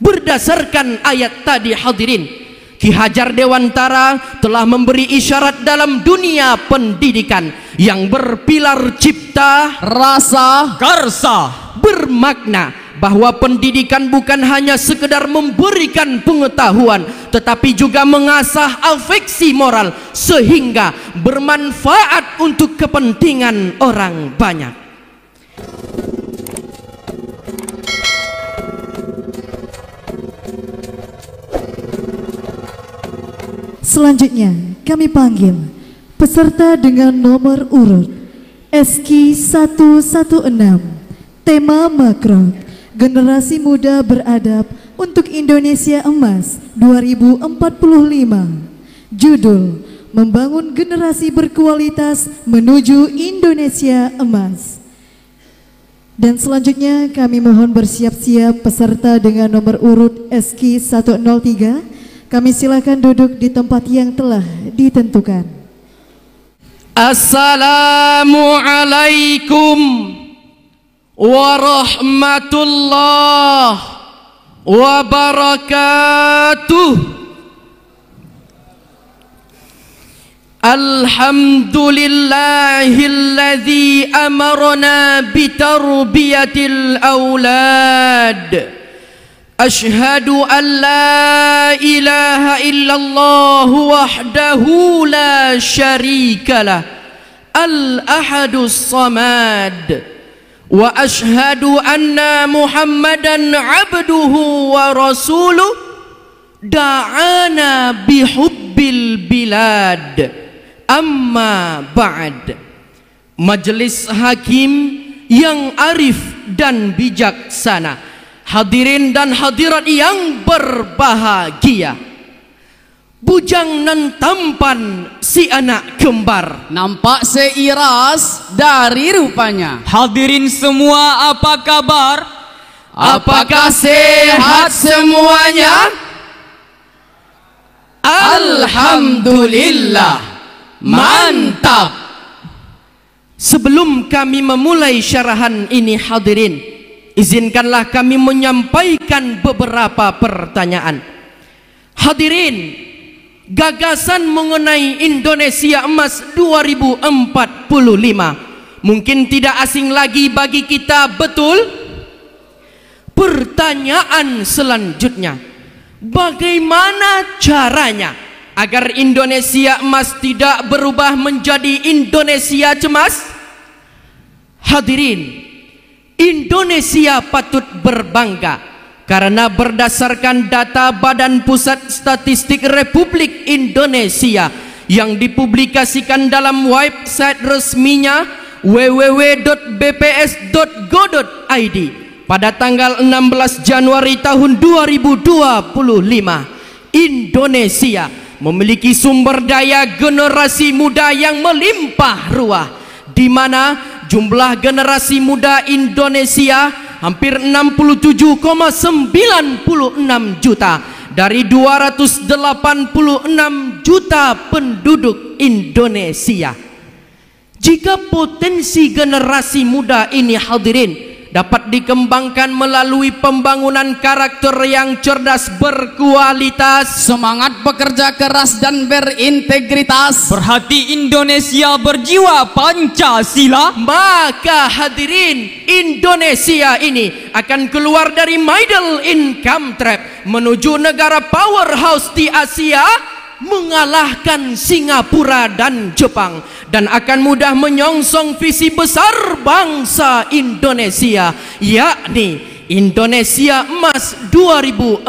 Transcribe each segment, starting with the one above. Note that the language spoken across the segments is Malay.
Berdasarkan ayat tadi hadirin, Ki Hajar Dewantara telah memberi isyarat dalam dunia pendidikan yang berpilar cipta, rasa, karsa, bermakna bahwa pendidikan bukan hanya sekedar memberikan pengetahuan, tetapi juga mengasah afeksi moral sehingga bermanfaat untuk kepentingan orang banyak. Selanjutnya kami panggil peserta dengan nomor urut SK 116, tema makro Generasi Muda Beradab untuk Indonesia Emas 2045. Judul: Membangun Generasi Berkualitas Menuju Indonesia Emas. Dan selanjutnya kami mohon bersiap-siap peserta dengan nomor urut SK 103. Kami silakan duduk di tempat yang telah ditentukan. Assalamualaikum warahmatullahi wabarakatuh. Alhamdulillahilladzi amarna bitarbiyatil aulad. Ashhadu an la ilaha illallah wahdahu la syarikalah al-ahadus samad wa ashhadu anna Muhammadan abduhu wa rasuluh da'ana bihubbil bilad. Amma ba'd. Majelis hakim yang arif dan bijaksana, hadirin dan hadirat yang berbahagia, bujang nan tampan si anak kembar, nampak seiras dari rupanya. hadirin semua apa kabar? Apakah sehat semuanya? Alhamdulillah, mantap. Sebelum kami memulai syarahan ini hadirin, izinkanlah kami menyampaikan beberapa pertanyaan. Hadirin, gagasan mengenai Indonesia Emas 2045 mungkin tidak asing lagi bagi kita, betul? Pertanyaan selanjutnya, bagaimana caranya agar Indonesia Emas tidak berubah menjadi Indonesia cemas? Hadirin, Indonesia patut berbangga karena berdasarkan data Badan Pusat Statistik Republik Indonesia yang dipublikasikan dalam website resminya www.bps.go.id pada tanggal 16 Januari tahun 2025, Indonesia memiliki sumber daya generasi muda yang melimpah ruah, di mana jumlah generasi muda Indonesia hampir 67,96 juta dari 286 juta penduduk Indonesia. Jika potensi generasi muda ini hadirin dapat dikembangkan melalui pembangunan karakter yang cerdas, berkualitas, semangat bekerja keras dan berintegritas, berhati Indonesia, berjiwa Pancasila, maka hadirin, Indonesia ini akan keluar dari middle income trap menuju negara powerhouse di Asia, mengalahkan Singapura dan Jepang, dan akan mudah menyongsong visi besar bangsa Indonesia, yakni Indonesia Emas 2045.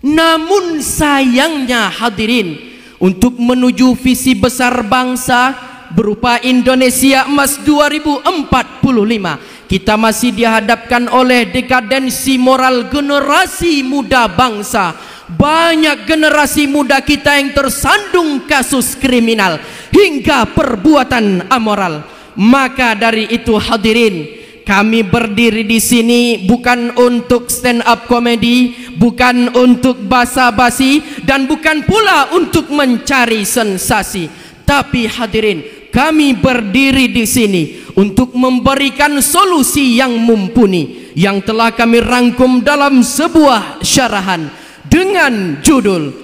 Namun sayangnya hadirin, untuk menuju visi besar bangsa berupa Indonesia Emas 2045, kita masih dihadapkan oleh dekadensi moral generasi muda bangsa. Banyak generasi muda kita yang tersandung kasus kriminal hingga perbuatan amoral. Maka dari itu hadirin, kami berdiri di sini bukan untuk stand up comedy, bukan untuk basa-basi, dan bukan pula untuk mencari sensasi. Tapi hadirin, kami berdiri di sini untuk memberikan solusi yang mumpuni, yang telah kami rangkum dalam sebuah syarahan dengan judul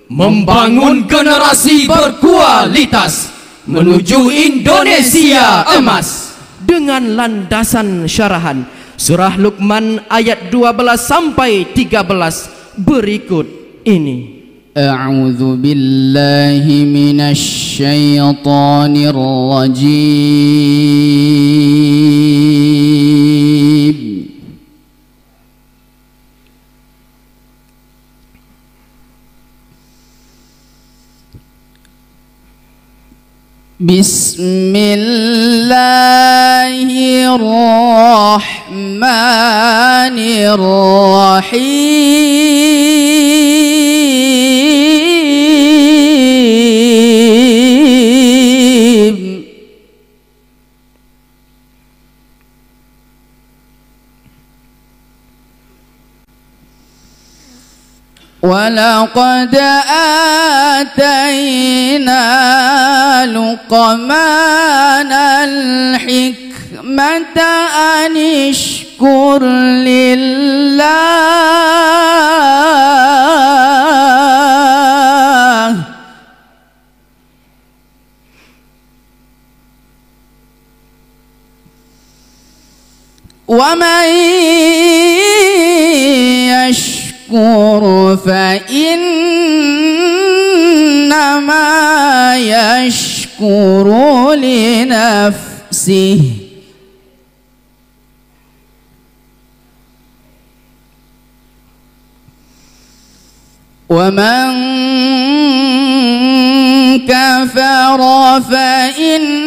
Membangun Generasi Berkualitas Menuju Indonesia Emas, dengan landasan syarahan Surah Luqman ayat 12 sampai 13 berikut ini. A'udzu billahi minasy syaithanir rajim. Bismillahirrahmanirrahim. Walaqad atayna Luqmanal hikmata an ishkur lillah wa man yashkur fa innama yashkuru li nafsihi wa man kafara fa inna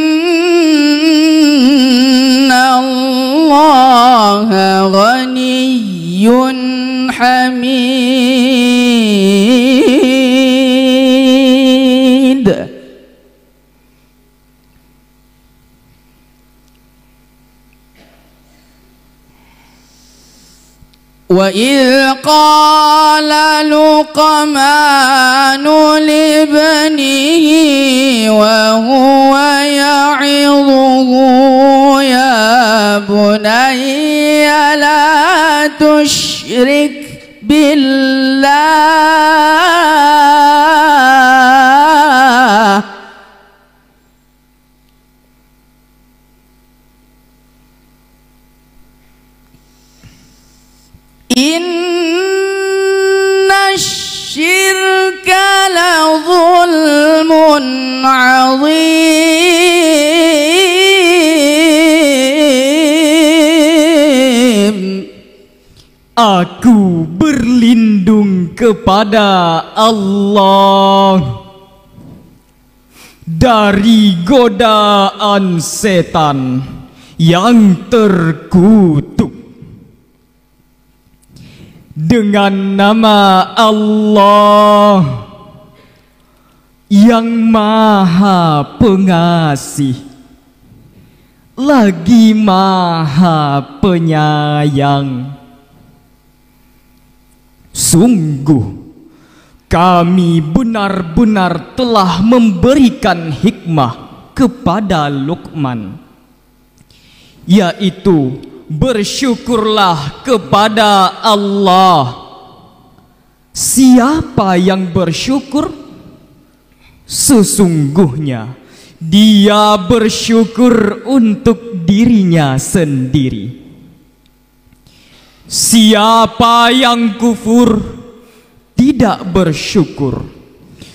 Allaha ghaniyyun hamid. Wa idh qala Luqmanu libnihi wa huwa ya'idhuhu ya bunayya la tushrik billah inna syirka la zulmun azim. Aku berlindung kepada Allah dari godaan setan yang terkutuk. Dengan nama Allah yang Maha Pengasih lagi Maha Penyayang. Sungguh kami benar-benar telah memberikan hikmah kepada Luqman, yaitu bersyukurlah kepada Allah. Siapa yang bersyukur, sesungguhnya dia bersyukur untuk dirinya sendiri. Siapa yang kufur, tidak bersyukur,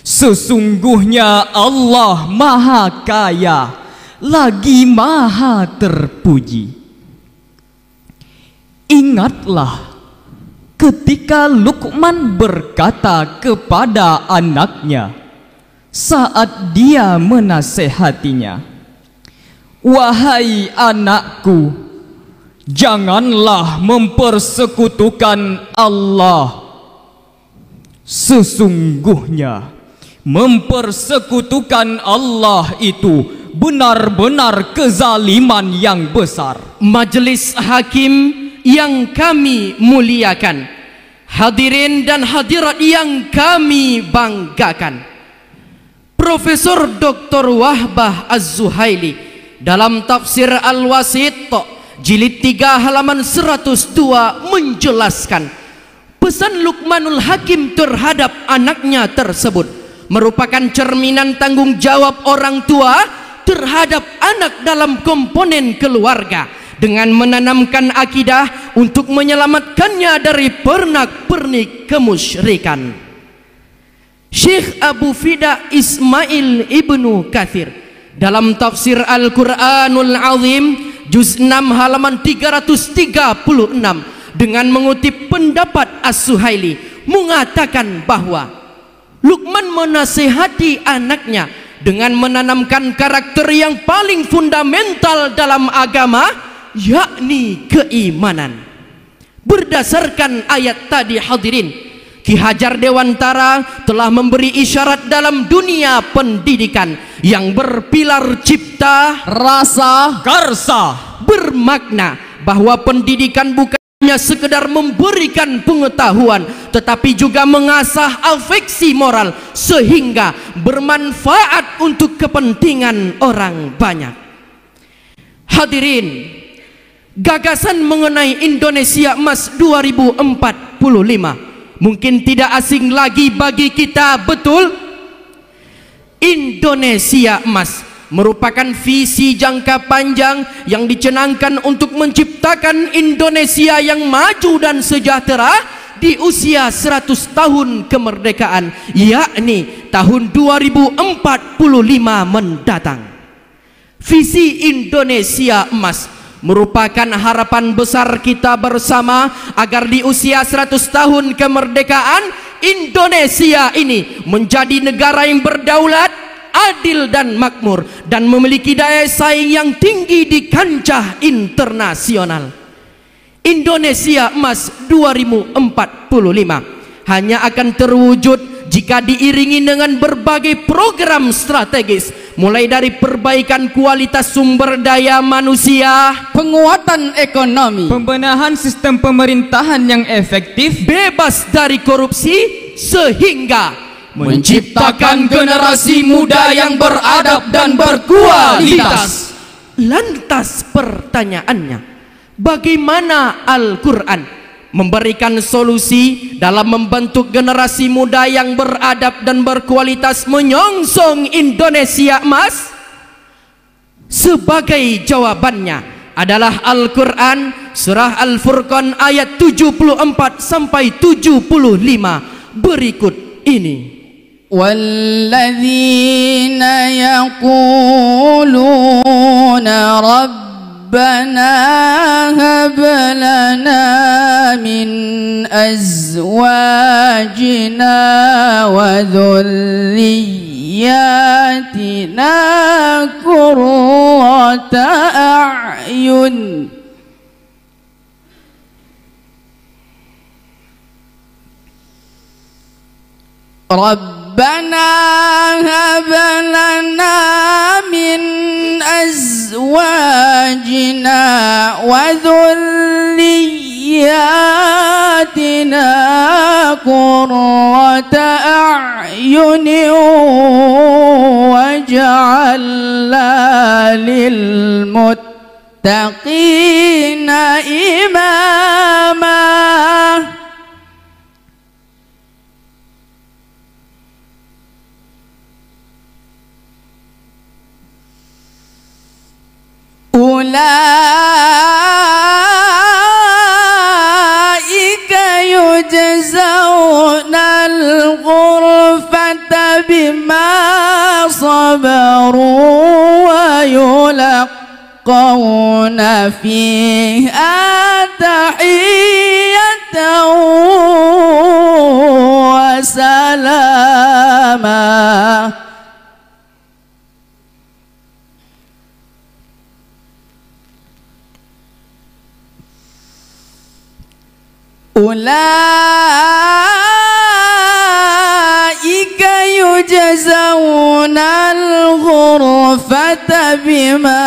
sesungguhnya Allah Maha Kaya lagi Maha Terpuji. Ingatlah ketika Luqman berkata kepada anaknya saat dia menasehatinya, "Wahai anakku, janganlah mempersekutukan Allah. Sesungguhnya mempersekutukan Allah itu benar-benar kezaliman yang besar." Majelis hakim yang kami muliakan, hadirin dan hadirat yang kami banggakan, Profesor Dr. Wahbah Az-Zuhaili dalam tafsir Al-Wasit jilid 3 halaman 102 menjelaskan pesan Luqmanul Hakim terhadap anaknya tersebut merupakan cerminan tanggung jawab orang tua terhadap anak dalam komponen keluarga dengan menanamkan akidah untuk menyelamatkannya dari pernak-pernik kemusyrikan. Syekh Abu Fida Ismail Ibnu Katsir dalam tafsir Al-Quranul Azim juz 6 halaman 336 dengan mengutip pendapat As-Suhaili mengatakan bahwa Luqman menasihati anaknya dengan menanamkan karakter yang paling fundamental dalam agama, yakni keimanan. Berdasarkan ayat tadi hadirin, Ki Hajar Dewantara telah memberi isyarat dalam dunia pendidikan yang berpilar cipta, rasa, karsa, bermakna bahwa pendidikan bukan hanya sekedar memberikan pengetahuan tetapi juga mengasah afeksi moral sehingga bermanfaat untuk kepentingan orang banyak. Hadirin, gagasan mengenai Indonesia Emas 2045 mungkin tidak asing lagi bagi kita, betul? Indonesia Emas merupakan visi jangka panjang yang dicanangkan untuk menciptakan Indonesia yang maju dan sejahtera di usia 100 tahun kemerdekaan, yakni tahun 2045 mendatang. Visi Indonesia Emas merupakan harapan besar kita bersama agar di usia 100 tahun kemerdekaan Indonesia ini menjadi negara yang berdaulat, adil dan makmur dan memiliki daya saing yang tinggi di kancah internasional. Indonesia Emas 2045 hanya akan terwujud jika diiringi dengan berbagai program strategis, mulai dari perbaikan kualitas sumber daya manusia, penguatan ekonomi, pembenahan sistem pemerintahan yang efektif, bebas dari korupsi, sehingga menciptakan generasi muda yang beradab dan berkualitas. Lantas pertanyaannya, bagaimana Al-Quran memberikan solusi dalam membentuk generasi muda yang beradab dan berkualitas menyongsong Indonesia Emas? Sebagai jawabannya adalah Al-Quran surah Al-Furqan ayat 74 sampai 75 berikut ini. والذين يقولون ربنا هب لنا من أزواجنا وذرياتنا قرة أعين ربنا هب لنا من أزواجنا وذرياتنا قرة أعين واجعلنا للمتقين إماما. أولئك يجزون الغرفة بما صبروا ويلقون فيها تحية وسلاما. أولئك يجزون الغرفة بما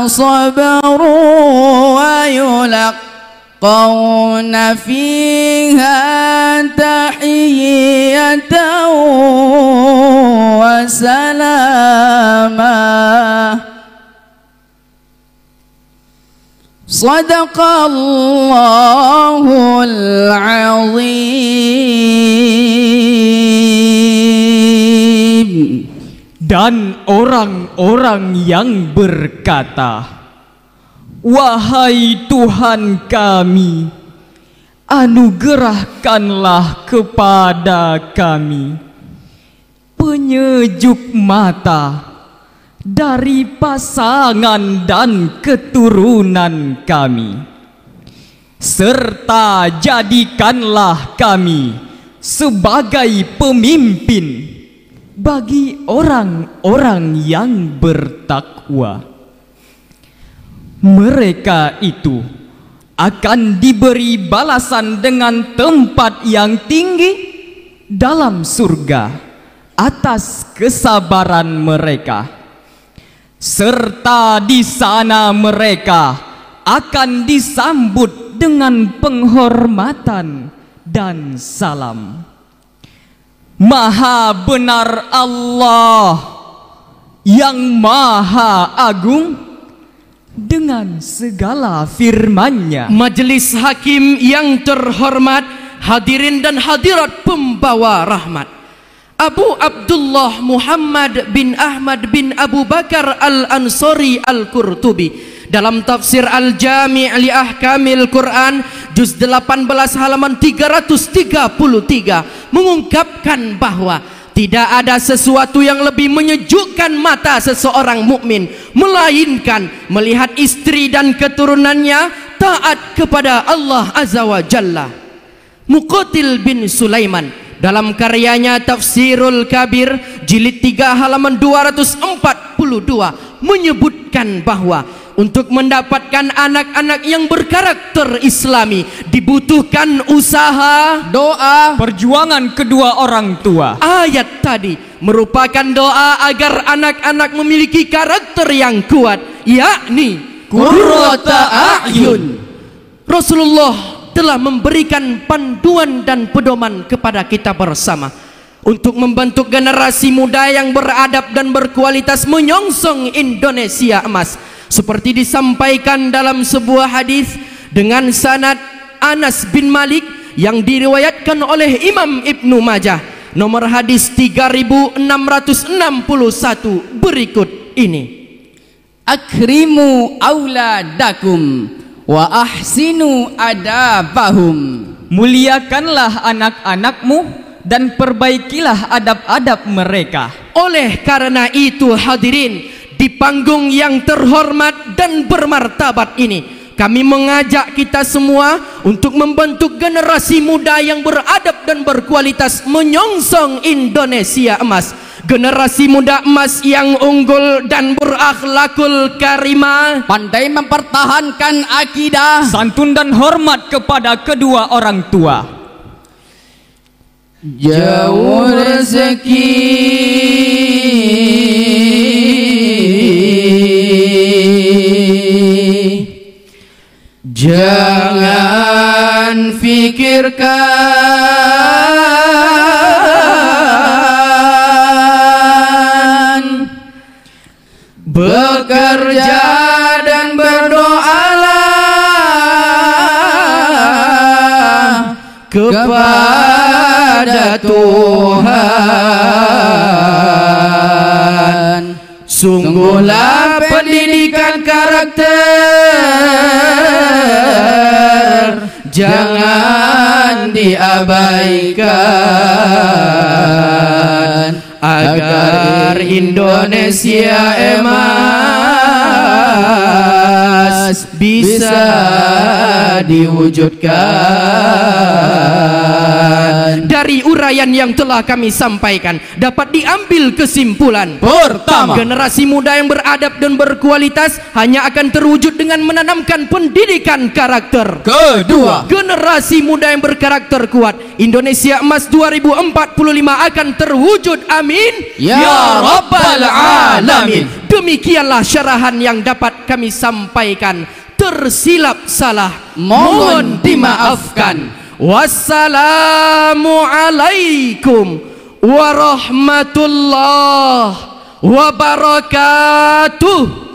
صبروا ويلقون فيها تحية وسلاما. Sadaqallahul azim. Dan orang-orang yang berkata, wahai Tuhan kami, anugerahkanlah kepada kami penyejuk mata dari pasangan dan keturunan kami, serta jadikanlah kami sebagai pemimpin bagi orang-orang yang bertakwa. Mereka itu akan diberi balasan dengan tempat yang tinggi dalam surga atas kesabaran mereka, serta di sana mereka akan disambut dengan penghormatan dan salam. Maha benar Allah yang Maha Agung dengan segala firman-Nya. Majelis hakim yang terhormat, hadirin dan hadirat pembawa rahmat, Abu Abdullah Muhammad bin Ahmad bin Abu Bakar Al-Ansari Al-Qurtubi dalam tafsir Al-Jami' li Ahkamil Quran juz 18 halaman 333 mengungkapkan bahwa tidak ada sesuatu yang lebih menyejukkan mata seseorang mukmin melainkan melihat istri dan keturunannya taat kepada Allah Azza wa Jalla. Muqatil bin Sulaiman dalam karyanya Tafsirul Kabir jilid 3 halaman 242 menyebutkan bahwa untuk mendapatkan anak-anak yang berkarakter Islami dibutuhkan usaha, doa, perjuangan kedua orang tua. Ayat tadi merupakan doa agar anak-anak memiliki karakter yang kuat, yakni qurrata a'yun. Rasulullah telah memberikan panduan dan pedoman kepada kita bersama untuk membentuk generasi muda yang beradab dan berkualitas menyongsong Indonesia emas. Seperti disampaikan dalam sebuah hadis dengan sanad Anas bin Malik yang diriwayatkan oleh Imam Ibnu Majah, nomor hadis 3661 berikut ini. Akrimu auladakum wa ahsinu adabahum. Muliakanlah anak-anakmu dan perbaikilah adab-adab mereka. Oleh karena itu hadirin, di panggung yang terhormat dan bermartabat ini, kami mengajak kita semua untuk membentuk generasi muda yang beradab dan berkualitas menyongsong Indonesia emas. Generasi muda emas yang unggul dan berakhlakul karimah, pandai mempertahankan akidah, santun dan hormat kepada kedua orang tua. Jauh rezeki jangan fikirkan, bekerja dan berdoalah kepada Tuhan. Sungguhlah pendidikan karakter jangan diabaikan agar Indonesia emas bisa diwujudkan. Dari uraian yang telah kami sampaikan dapat diambil kesimpulan: pertama, generasi muda yang beradab dan berkualitas hanya akan terwujud dengan menanamkan pendidikan karakter. Kedua, generasi muda yang berkarakter kuat, Indonesia emas 2045 akan terwujud. Amin ya Rabbal Alamin. Demikianlah syarahan yang dapat kami sampaikan. Tersilap salah mohon dimaafkan. Wassalamualaikum warahmatullahi wabarakatuh.